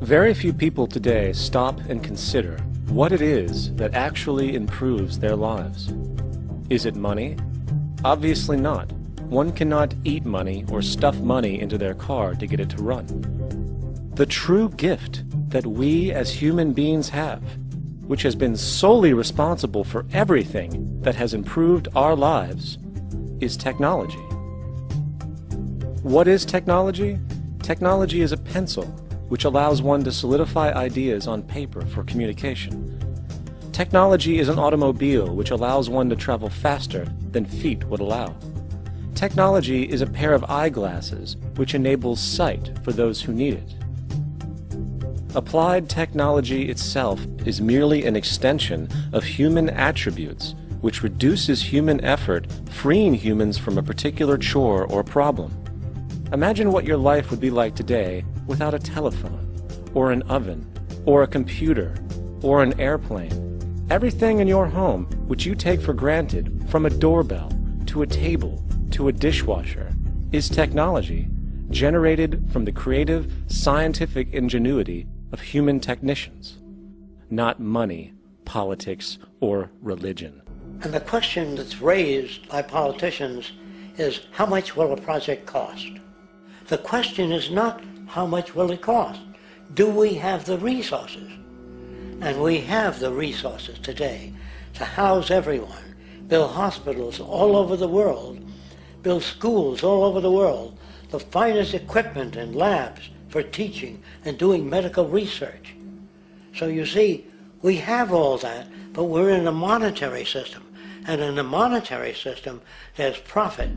Very few people today stop and consider what it is that actually improves their lives. Is it money? Obviously not. One cannot eat money or stuff money into their car to get it to run. The true gift that we as human beings have, which has been solely responsible for everything that has improved our lives, is technology. What is technology? Technology is a pencil which allows one to solidify ideas on paper for communication. Technology is an automobile which allows one to travel faster than feet would allow. Technology is a pair of eyeglasses which enables sight for those who need it. Applied technology itself is merely an extension of human attributes which reduces human effort, freeing humans from a particular chore or problem. Imagine what your life would be like today without a telephone, or an oven, or a computer, or an airplane. Everything in your home which you take for granted, from a doorbell to a table to a dishwasher, is technology generated from the creative, scientific ingenuity of human technicians, not money, politics, or religion. And the question that's raised by politicians is, how much will a project cost? The question is not, how much will it cost? Do we have the resources? And we have the resources today to house everyone, build hospitals all over the world, build schools all over the world, the finest equipment and labs for teaching and doing medical research. So you see, we have all that, but we're in a monetary system. And in a monetary system, there's profit.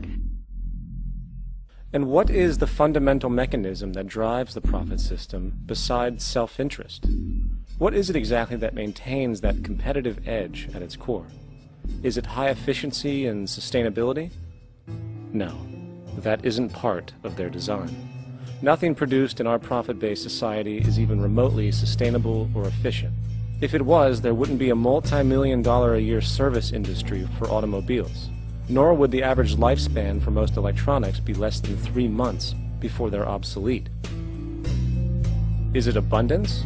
And what is the fundamental mechanism that drives the profit system besides self-interest? What is it exactly that maintains that competitive edge at its core? Is it high efficiency and sustainability? No, that isn't part of their design. Nothing produced in our profit-based society is even remotely sustainable or efficient. If it was, there wouldn't be a multi-million-dollar-a-year service industry for automobiles. Nor would the average lifespan for most electronics be less than 3 months before they're obsolete. Is it abundance?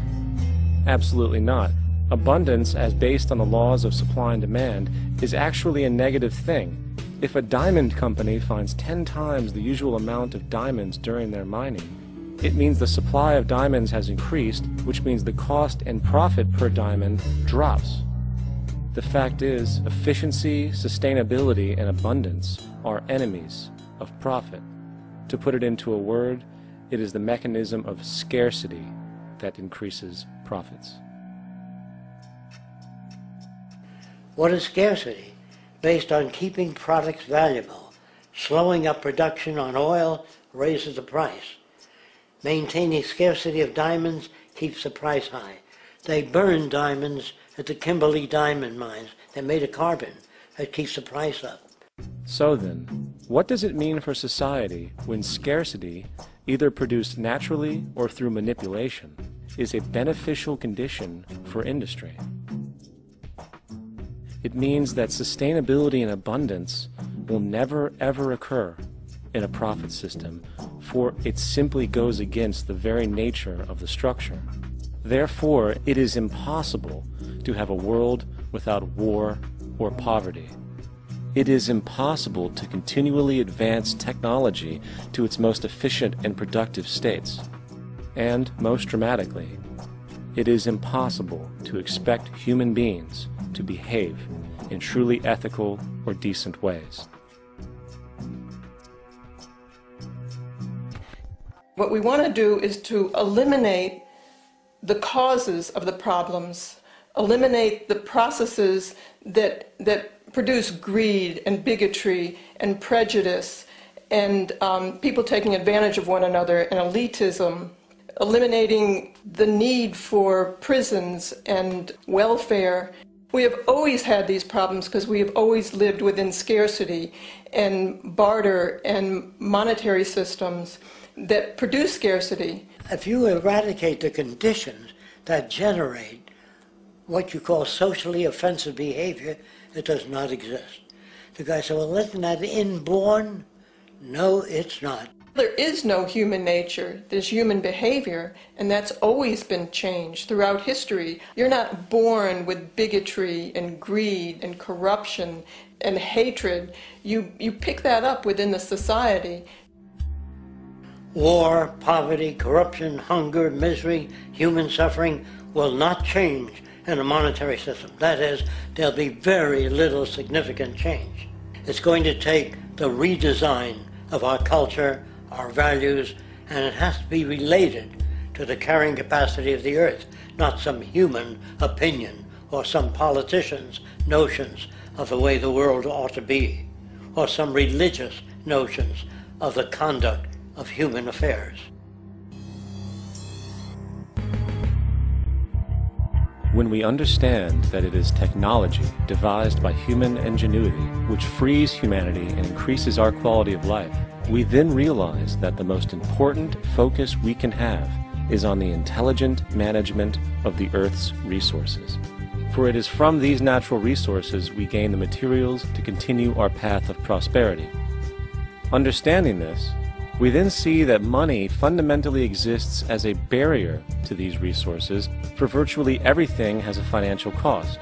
Absolutely not. Abundance, as based on the laws of supply and demand, is actually a negative thing. If a diamond company finds 10 times the usual amount of diamonds during their mining, it means the supply of diamonds has increased, which means the cost and profit per diamond drops. The fact is, efficiency, sustainability, and abundance are enemies of profit. To put it into a word, it is the mechanism of scarcity that increases profits. What is scarcity? Based on keeping products valuable. Slowing up production on oil raises the price. Maintaining scarcity of diamonds keeps the price high. They burn diamonds at the Kimberley diamond mines. They're made of carbon. That keeps the price up. So then, what does it mean for society when scarcity, either produced naturally or through manipulation, is a beneficial condition for industry? It means that sustainability and abundance will never ever occur in a profit system, for it simply goes against the very nature of the structure. Therefore, it is impossible to have a world without war or poverty. It is impossible to continually advance technology to its most efficient and productive states. And, most dramatically, it is impossible to expect human beings to behave in truly ethical or decent ways. What we want to do is to eliminate the causes of the problems, eliminate the processes that produce greed and bigotry and prejudice and people taking advantage of one another and elitism, eliminating the need for prisons and welfare. We have always had these problems because we have always lived within scarcity and barter and monetary systems that produce scarcity. If you eradicate the conditions that generate what you call socially offensive behavior, it does not exist. The guy said, well, isn't that inborn? No, it's not. There is no human nature, there's human behavior, and that's always been changed throughout history. You're not born with bigotry and greed and corruption and hatred. You pick that up within the society. War, poverty, corruption, hunger, misery, human suffering will not change in a monetary system. That is, there'll be very little significant change. It's going to take the redesign of our culture, our values, and it has to be related to the carrying capacity of the earth, not some human opinion or some politician's notions of the way the world ought to be, or some religious notions of the conduct of human affairs. When we understand that it is technology devised by human ingenuity which frees humanity and increases our quality of life, we then realize that the most important focus we can have is on the intelligent management of the Earth's resources. For it is from these natural resources we gain the materials to continue our path of prosperity. Understanding this, we then see that money fundamentally exists as a barrier to these resources, for virtually everything has a financial cost.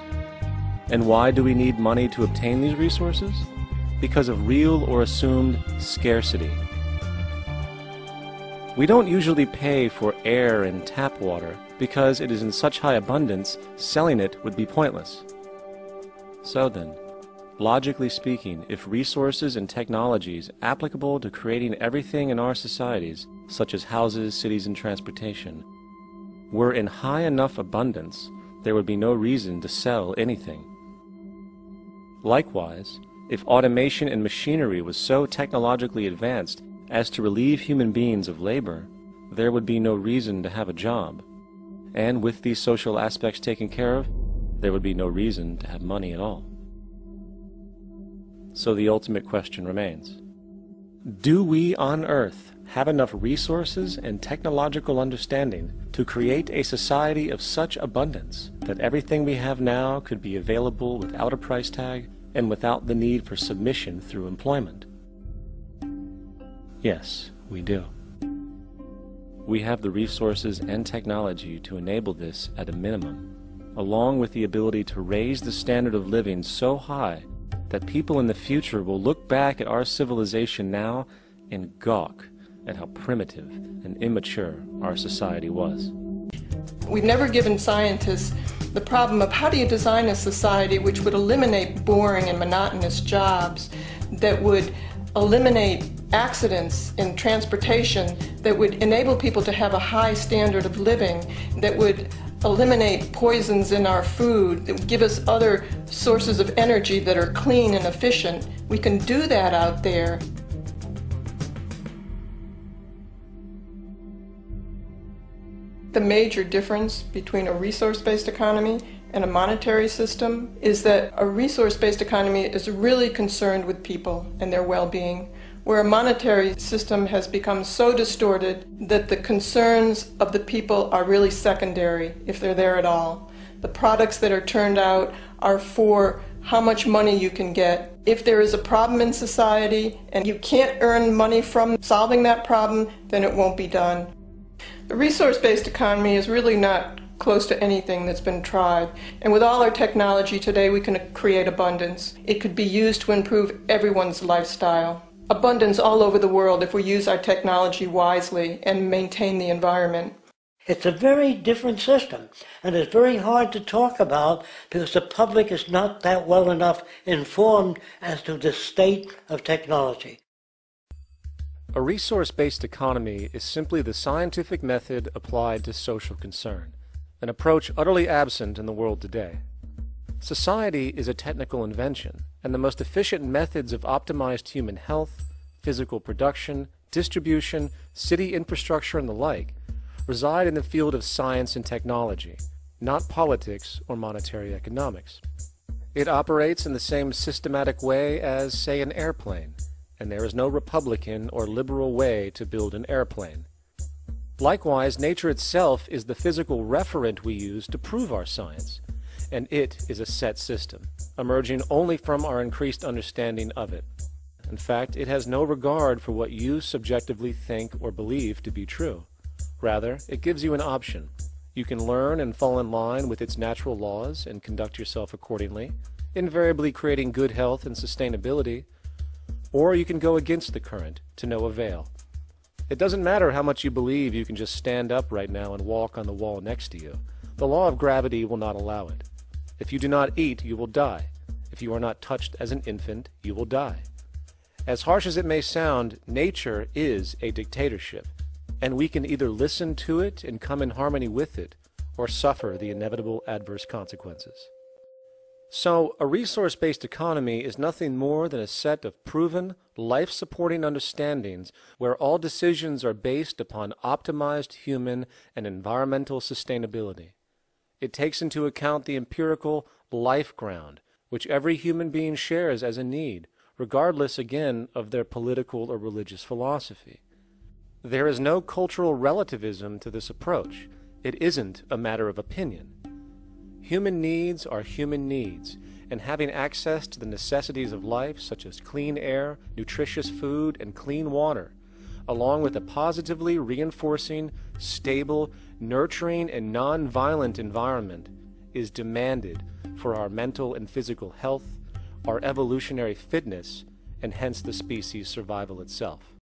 And why do we need money to obtain these resources? Because of real or assumed scarcity. We don't usually pay for air and tap water because it is in such high abundance, selling it would be pointless. So then, logically speaking, if resources and technologies applicable to creating everything in our societies, such as houses, cities, and transportation, were in high enough abundance, there would be no reason to sell anything. Likewise, if automation and machinery was so technologically advanced as to relieve human beings of labor, there would be no reason to have a job. And with these social aspects taken care of, there would be no reason to have money at all. So the ultimate question remains: do we on Earth have enough resources and technological understanding to create a society of such abundance that everything we have now could be available without a price tag and without the need for submission through employment? Yes, we do. We have the resources and technology to enable this at a minimum, along with the ability to raise the standard of living so high that people in the future will look back at our civilization now and gawk at how primitive and immature our society was. We've never given scientists the problem of how do you design a society which would eliminate boring and monotonous jobs, that would eliminate accidents in transportation, that would enable people to have a high standard of living, that would eliminate poisons in our food, that would give us other sources of energy that are clean and efficient. We can do that out there. The major difference between a resource-based economy and a monetary system is that a resource-based economy is really concerned with people and their well-being, where a monetary system has become so distorted that the concerns of the people are really secondary, if they're there at all. The products that are turned out are for how much money you can get. If there is a problem in society and you can't earn money from solving that problem, then it won't be done. The resource-based economy is really not close to anything that's been tried. And with all our technology today, we can create abundance. It could be used to improve everyone's lifestyle. Abundance all over the world if we use our technology wisely and maintain the environment. It's a very different system, and it's very hard to talk about because the public is not that well enough informed as to the state of technology. A resource-based economy is simply the scientific method applied to social concern, an approach utterly absent in the world today. Society is a technical invention, and the most efficient methods of optimized human health, physical production, distribution, city infrastructure, and the like reside in the field of science and technology, not politics or monetary economics. It operates in the same systematic way as, say, an airplane, and there is no Republican or liberal way to build an airplane. Likewise, nature itself is the physical referent we use to prove our science, and it is a set system, emerging only from our increased understanding of it. In fact, it has no regard for what you subjectively think or believe to be true. Rather, it gives you an option. You can learn and fall in line with its natural laws and conduct yourself accordingly, invariably creating good health and sustainability, or you can go against the current to no avail. It doesn't matter how much you believe you can just stand up right now and walk on the wall next to you. The law of gravity will not allow it. If you do not eat, you will die. If you are not touched as an infant, you will die. As harsh as it may sound, nature is a dictatorship, and we can either listen to it and come in harmony with it, or suffer the inevitable adverse consequences. So, a resource-based economy is nothing more than a set of proven, life-supporting understandings where all decisions are based upon optimized human and environmental sustainability. It takes into account the empirical life ground, which every human being shares as a need, regardless, again, of their political or religious philosophy. There is no cultural relativism to this approach. It isn't a matter of opinion. Human needs are human needs, and having access to the necessities of life, such as clean air, nutritious food, and clean water, along with a positively reinforcing, stable, nurturing, and non-violent environment, is demanded for our mental and physical health, our evolutionary fitness, and hence the species' survival itself.